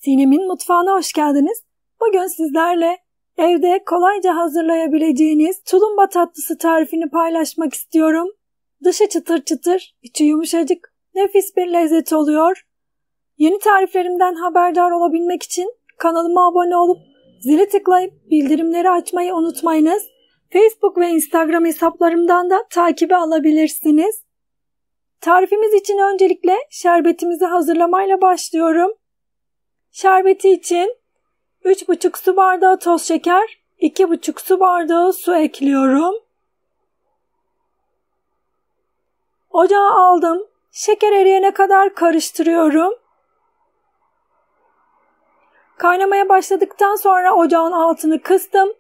Sinem'in mutfağına hoş geldiniz. Bugün sizlerle evde kolayca hazırlayabileceğiniz tulumba tatlısı tarifini paylaşmak istiyorum. Dışı çıtır çıtır, içi yumuşacık, nefis bir lezzet oluyor. Yeni tariflerimden haberdar olabilmek için kanalıma abone olup zili tıklayıp bildirimleri açmayı unutmayınız. Facebook ve Instagram hesaplarımdan da takibi alabilirsiniz. Tarifimiz için öncelikle şerbetimizi hazırlamayla başlıyorum. Şerbeti için 3,5 su bardağı toz şeker, 2,5 su bardağı su ekliyorum. Ocağa aldım. Şeker eriyene kadar karıştırıyorum. Kaynamaya başladıktan sonra ocağın altını kıstım.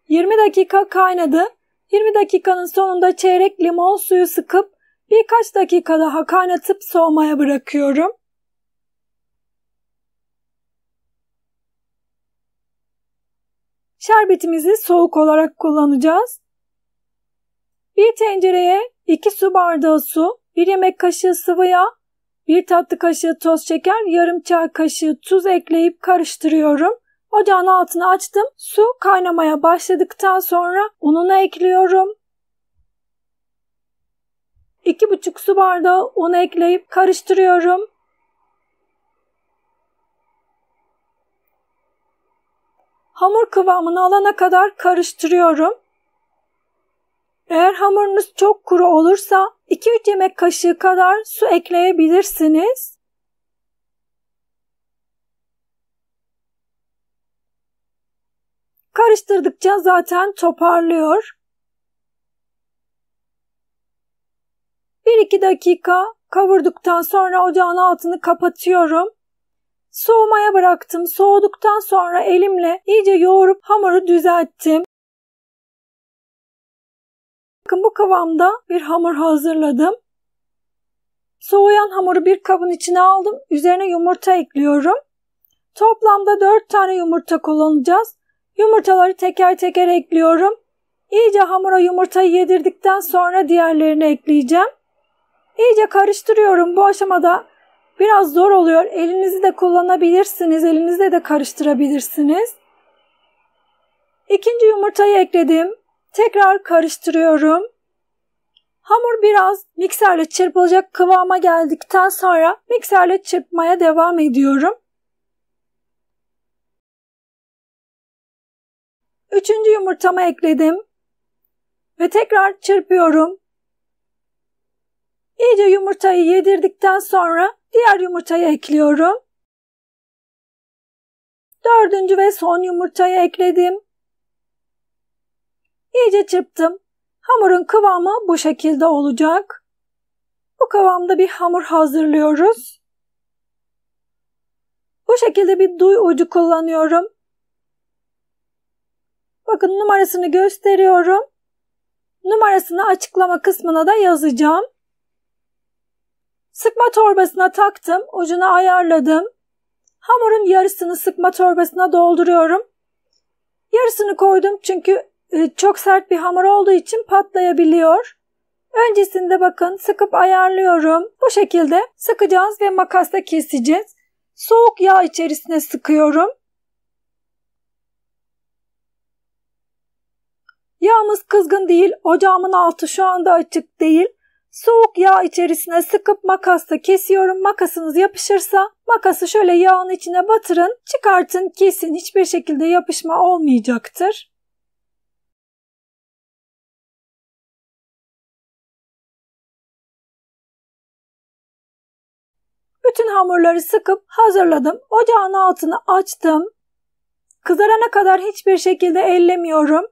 20 dakika kaynadı. 20 dakikanın sonunda çeyrek limon suyu sıkıp birkaç dakika daha kaynatıp soğumaya bırakıyorum. Şerbetimizi soğuk olarak kullanacağız. Bir tencereye 2 su bardağı su, 1 yemek kaşığı sıvı yağ, 1 tatlı kaşığı toz şeker, yarım çay kaşığı tuz ekleyip karıştırıyorum. Ocağın altını açtım. Su kaynamaya başladıktan sonra ununu ekliyorum. 2,5 su bardağı un ekleyip karıştırıyorum. Hamur kıvamını alana kadar karıştırıyorum. Eğer hamurunuz çok kuru olursa 2-3 yemek kaşığı kadar su ekleyebilirsiniz. Karıştırdıkça zaten toparlıyor. 1-2 dakika kavurduktan sonra ocağın altını kapatıyorum. Soğumaya bıraktım. Soğuduktan sonra elimle iyice yoğurup hamuru düzelttim. Bakın bu kıvamda bir hamur hazırladım. Soğuyan hamuru bir kabın içine aldım. Üzerine yumurta ekliyorum. Toplamda 4 tane yumurta kullanacağız. Yumurtaları teker teker ekliyorum. İyice hamura yumurtayı yedirdikten sonra diğerlerini ekleyeceğim. İyice karıştırıyorum. Bu aşamada biraz zor oluyor. Elinizi de kullanabilirsiniz. Elinizle de karıştırabilirsiniz. İkinci yumurtayı ekledim. Tekrar karıştırıyorum. Hamur biraz mikserle çırpılacak kıvama geldikten sonra mikserle çırpmaya devam ediyorum. Üçüncü yumurtamı ekledim. Ve tekrar çırpıyorum. İyice yumurtayı yedirdikten sonra diğer yumurtayı ekliyorum. Dördüncü ve son yumurtayı ekledim. İyice çırptım. Hamurun kıvamı bu şekilde olacak. Bu kıvamda bir hamur hazırlıyoruz. Bu şekilde bir duy ucu kullanıyorum. Bakın numarasını gösteriyorum. Numarasını açıklama kısmına da yazacağım. Sıkma torbasına taktım. Ucunu ayarladım. Hamurun yarısını sıkma torbasına dolduruyorum. Yarısını koydum çünkü çok sert bir hamur olduğu için patlayabiliyor. Öncesinde bakın sıkıp ayarlıyorum. Bu şekilde sıkacağız ve makasla keseceğiz. Soğuk yağ içerisine sıkıyorum. Yağımız kızgın değil. Ocağımın altı şu anda açık değil. Soğuk yağ içerisine sıkıp makasla kesiyorum. Makasınız yapışırsa makası şöyle yağın içine batırın. Çıkartın, kesin. Hiçbir şekilde yapışma olmayacaktır. Bütün hamurları sıkıp hazırladım. Ocağın altını açtım. Kızarana kadar hiçbir şekilde ellemiyorum.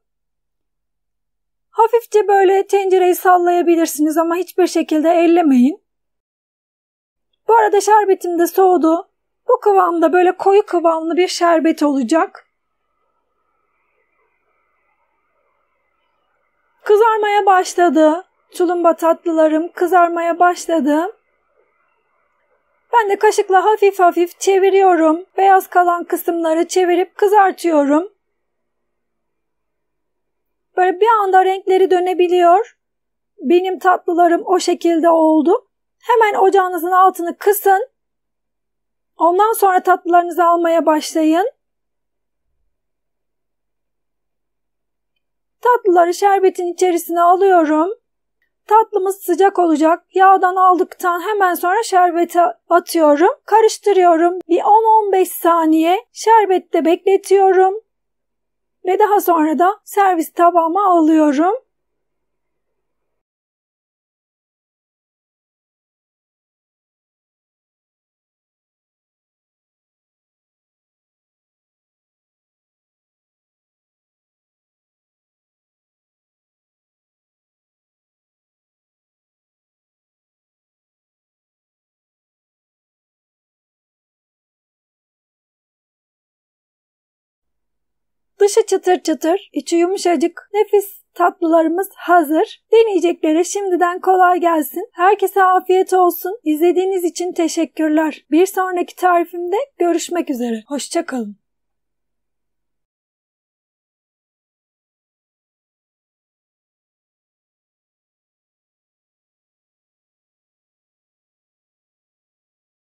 Hafifçe böyle tencereyi sallayabilirsiniz ama hiçbir şekilde ellemeyin. Bu arada şerbetim de soğudu. Bu kıvamda böyle koyu kıvamlı bir şerbet olacak. Kızarmaya başladı. Tulumba tatlılarım kızarmaya başladı. Ben de kaşıkla hafif hafif çeviriyorum. Beyaz kalan kısımları çevirip kızartıyorum. Böyle bir anda renkleri dönebiliyor. Benim tatlılarım o şekilde oldu. Hemen ocağınızın altını kısın. Ondan sonra tatlılarınızı almaya başlayın. Tatlıları şerbetin içerisine alıyorum. Tatlımız sıcak olacak. Yağdan aldıktan hemen sonra şerbeti atıyorum. Karıştırıyorum. Bir 10-15 saniye şerbette bekletiyorum. Ve daha sonra da servis tabağıma alıyorum. Dışı çıtır çıtır, içi yumuşacık, nefis tatlılarımız hazır. Deneyeceklere şimdiden kolay gelsin. Herkese afiyet olsun. İzlediğiniz için teşekkürler. Bir sonraki tarifimde görüşmek üzere. Hoşça kalın.